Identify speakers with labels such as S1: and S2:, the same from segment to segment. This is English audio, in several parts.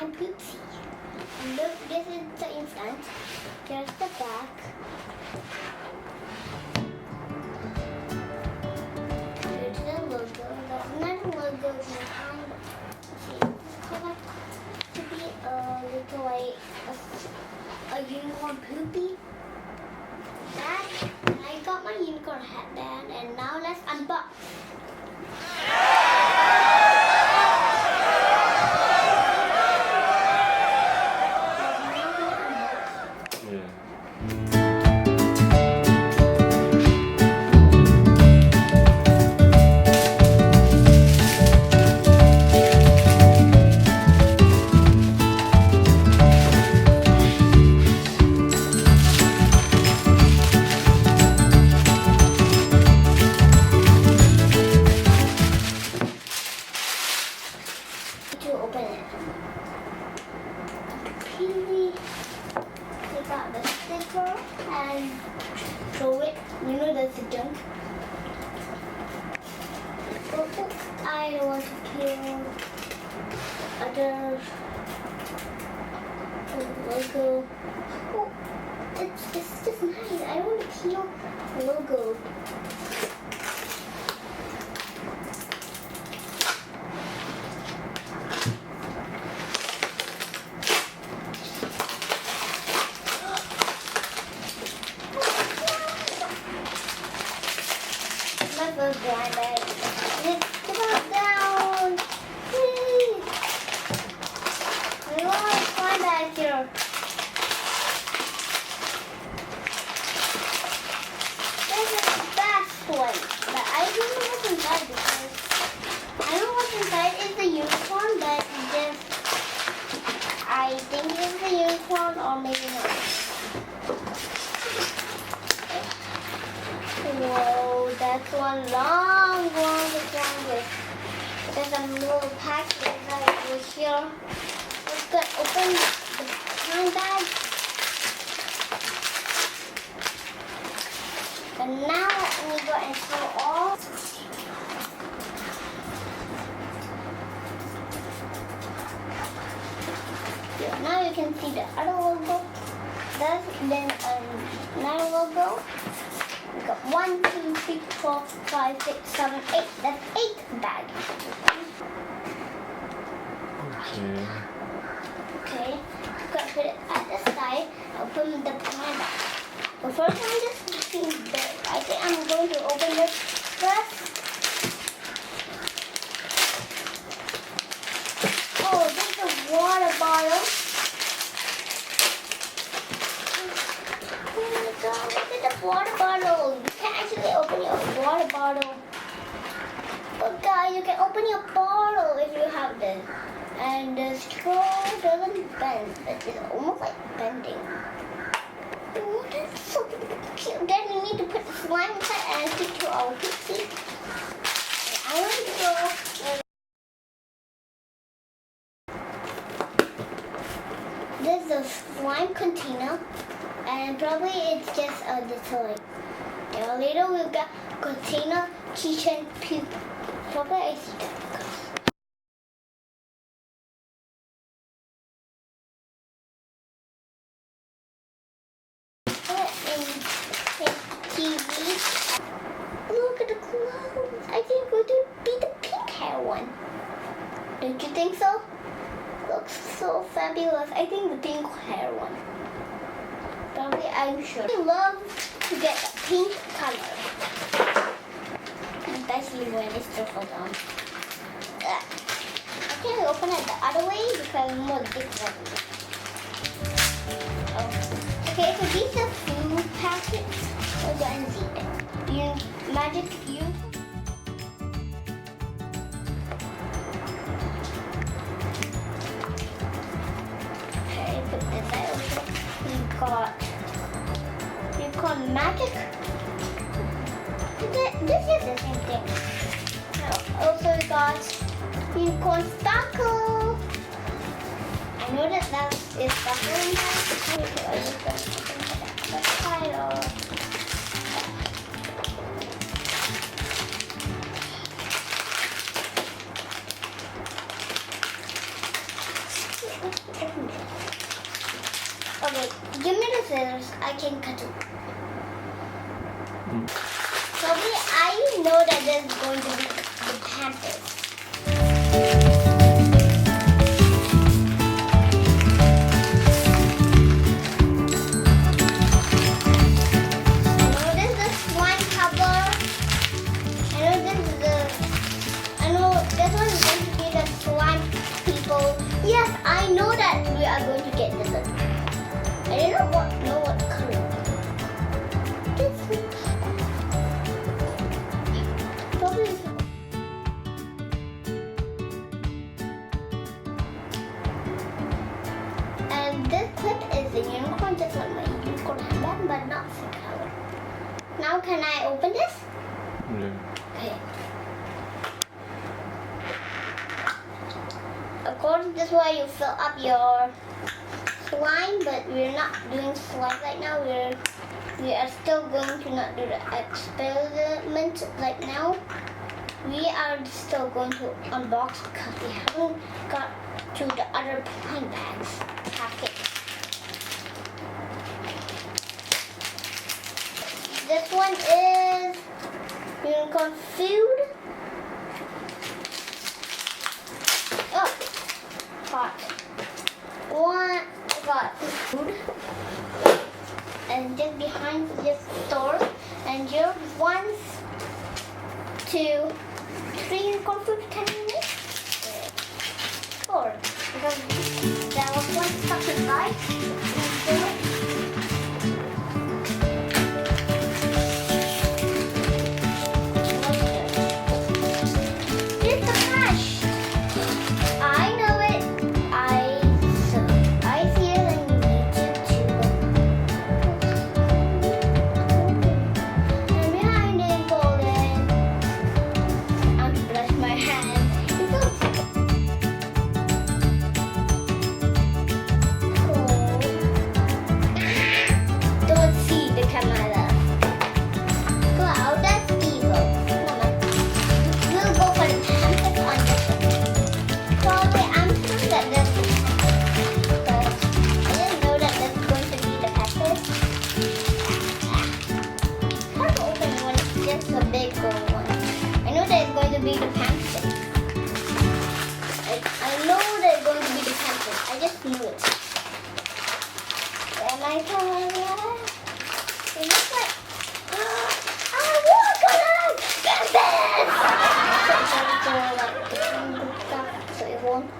S1: my Poopsie. And look, this is the instant. Here's the back. Here's the logo. That's not a logo behind. See, this color to be a little like a unicorn Poopy. That, and I got my unicorn headband, and now let's unbox. To open it. Completely take out the sticker and throw it. You know that's the junk. Oh, I don't want to kill other logo. Oh, it's just nice. I don't want to kill the logo. Let's go blind bag. Let's put down. Please. We want to blind bag here. This is the best one. But I don't know what's inside because I don't know what's inside is the unicorn, but this I think it's the unicorn or maybe not. Whoa, that's one long one. There's a little package right over here. Let's go open the behind bag. And now we go and show all. Yeah, now you can see the other logo. That's then another logo. We got 1, 2, 3, 4, 5, 6, 7, 8. That's 8 bags. Okay. Got to put it at the side. I'll put the behind bag. But first, I'm just looking big. I think I'm going to open this first. Oh, this is a water bottle. Oh my God! Look at the water bottle. You can actually open your water bottle. Oh guys, you can open your bottle if you have this. And the straw doesn't bend, but it's almost like bending. Oh, that's so cute. Then we need to put the slime inside and stick to our Poopsie. I want to go. This is a slime container. And probably it's just a little like, later we've got container, kitchen, poop. Probably I see that because. TV. Look at the clothes. I think we're going to be the pink hair one. Don't you think so? Looks so fabulous. I think the pink hair one. Probably, I'm sure. I love to get the pink color. Especially when it's truffle down. Okay, open it the other way because it's more different. Oh. Okay, so these are food packets. We're going to see them. Magic you. Okay, put this side over. We've got magic. This is the same thing. Also we got unicorn sparkle. I know that is sparkle in that. The title. can cut it. Probably I know that there's going to be the Pampers. Yes, I know that we are going to get this. I don't know what color. This probably. And this clip is a unicorn, just like my unicorn handbag, but not the color. Now, can I open this?
S2: Yeah.
S1: Okay. Of course, this is why you fill up your slime, but we're not doing slime right now. We are still going to not do the experiment right now. We are still going to unbox because we haven't got to the other slime bags packet. This one is unicorn food. Oh. Got one, got food, and just behind this store, and here 1, 2, 3 unicorn food. Can you make 4? Because there was one stuck inside.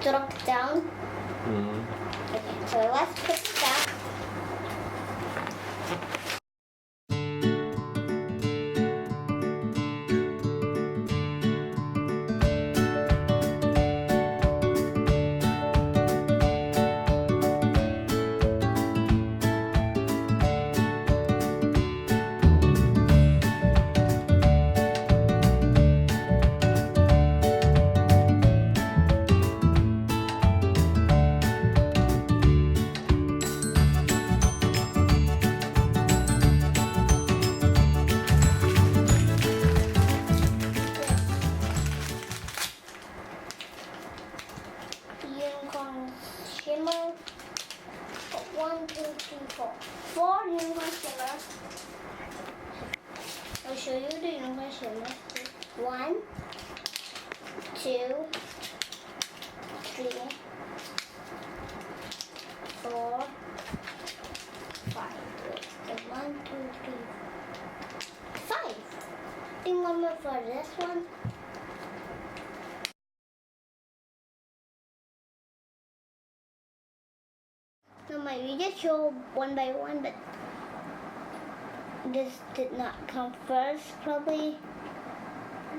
S1: Drop down. Okay, so let's put it down. Shimmer. 1, 2, 3, 4. 4 unicorn shimmer. I'll show you the unicorn shimmer. 1, 2, 3, 4, 5. Wait, 1, 2, 3, 5. I think one more for this one. So my video show one by one, but this did not come first, probably.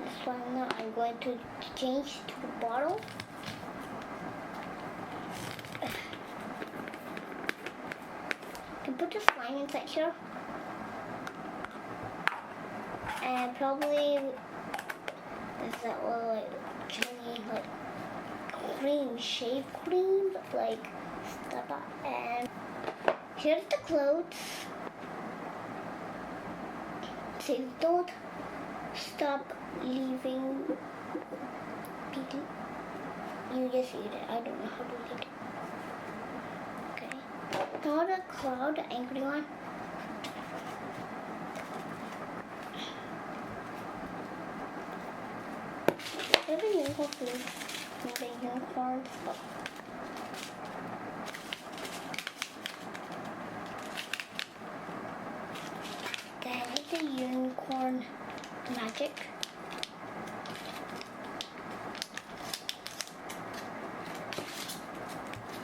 S1: This one now I'm going to change to the bottle. Can put the slime inside here. And probably there's that little like jelly, like cream, shave cream, but like stuff up. And here's the clothes. Says don't stop leaving people. You just eat it. I don't know how to eat it. Okay. Now the cloud, the angry one. unicorn food. The unicorn. Then it's the unicorn magic.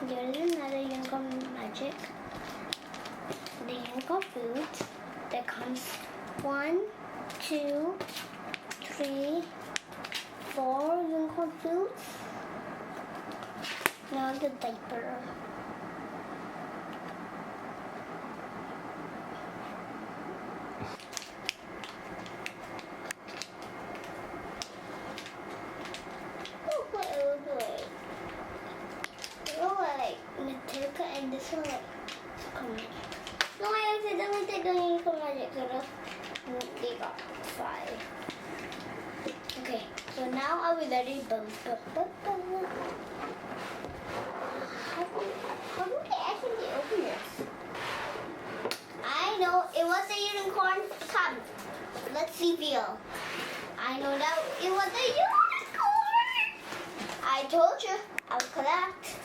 S1: There's another unicorn magic. The unicorn food that comes 1, 2, 3, 4 unicorn foods. Now the diaper. Oh, what it looks like. It looks like Matilda and this one like unicorn magic. No, I accidentally did the unicorn magic, so they got 5. Okay, so now I will let it bounce. How do they actually open this? I know it was a unicorn. Come, let's reveal. I know that it was a unicorn. I told you I was correct,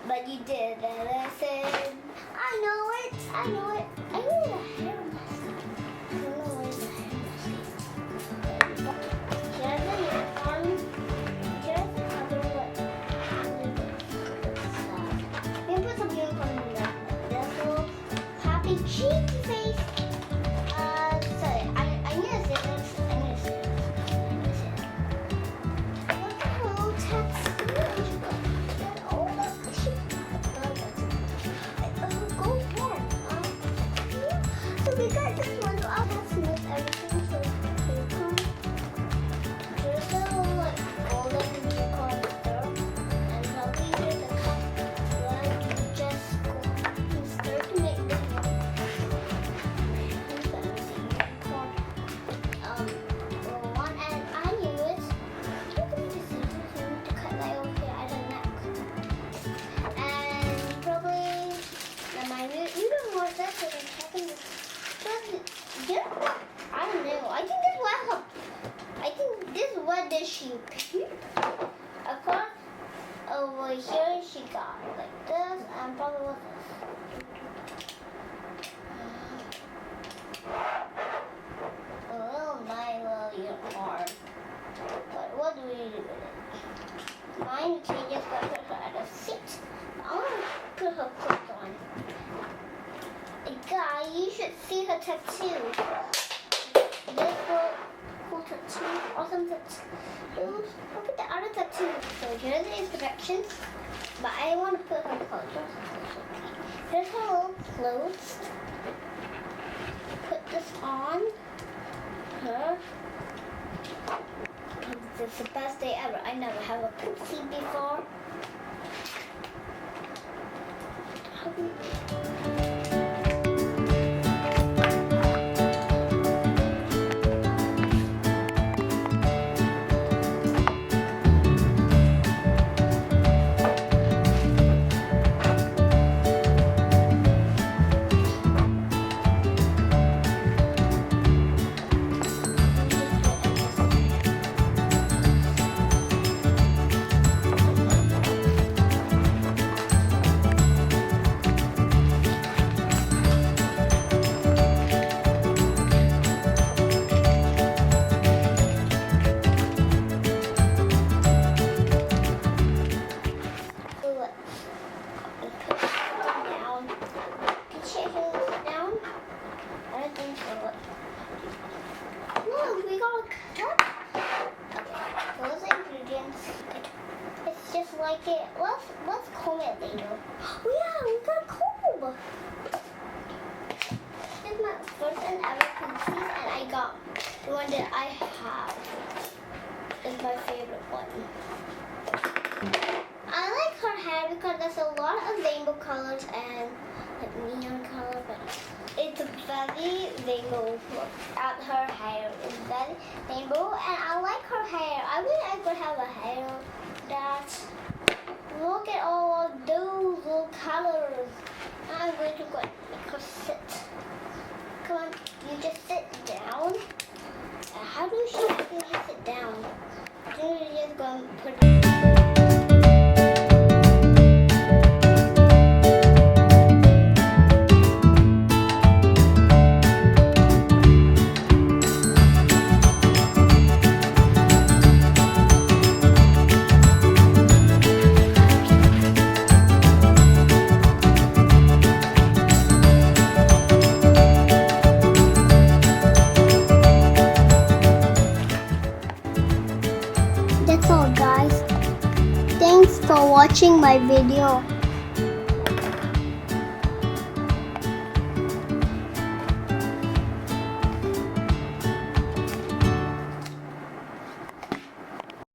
S1: but you didn't listen. I know it. I know it. I know the hair mask. I don't know where's the hair mask. Here's the unicorn. Here's the other one. We put some unicorn in there. This little happy cheeky face. Sorry. I need to say this. I need to say this. Look at her little tattoo. Oh, that's cute. So we got this one. I'll have to mix everything so it comes. There's a little like golden unicorn there, and probably there's a cup where you just start to make the unicorn one, and I use the scissors to cut right over here at the neck, and probably you don't want that so it's happening. Yeah, I don't know. I think this will help. I think this is what did she poop. Of course, over here she got like this and probably with this. A little nice little unicorn. But what do we do with it? Mine changes got put her at a seat. I want to put her clothes on. Guy, you should see her tattoo. This cool tattoo, awesome tattoo. Look at the other tattoo. So here's the instructions, but I want to put her clothes. Here's her little clothes. Put this on her. This is the best day ever. I never have a Poopsie before. Like it. Let's comb it later. Oh yeah, we got comb. This is my first and ever Poopsie, and I got the one that I have. Is my favorite one. I like her hair because there's a lot of rainbow colors and like neon color, but it's very rainbow at her hair. It's very rainbow, and I like her hair. I wish I could have a hair that. Look at all of those little colors. I'm going to go make her sit. Come on, you just sit down. How do she actually sit down? Then we're just going to put it. That's all, guys. Thanks for watching my video.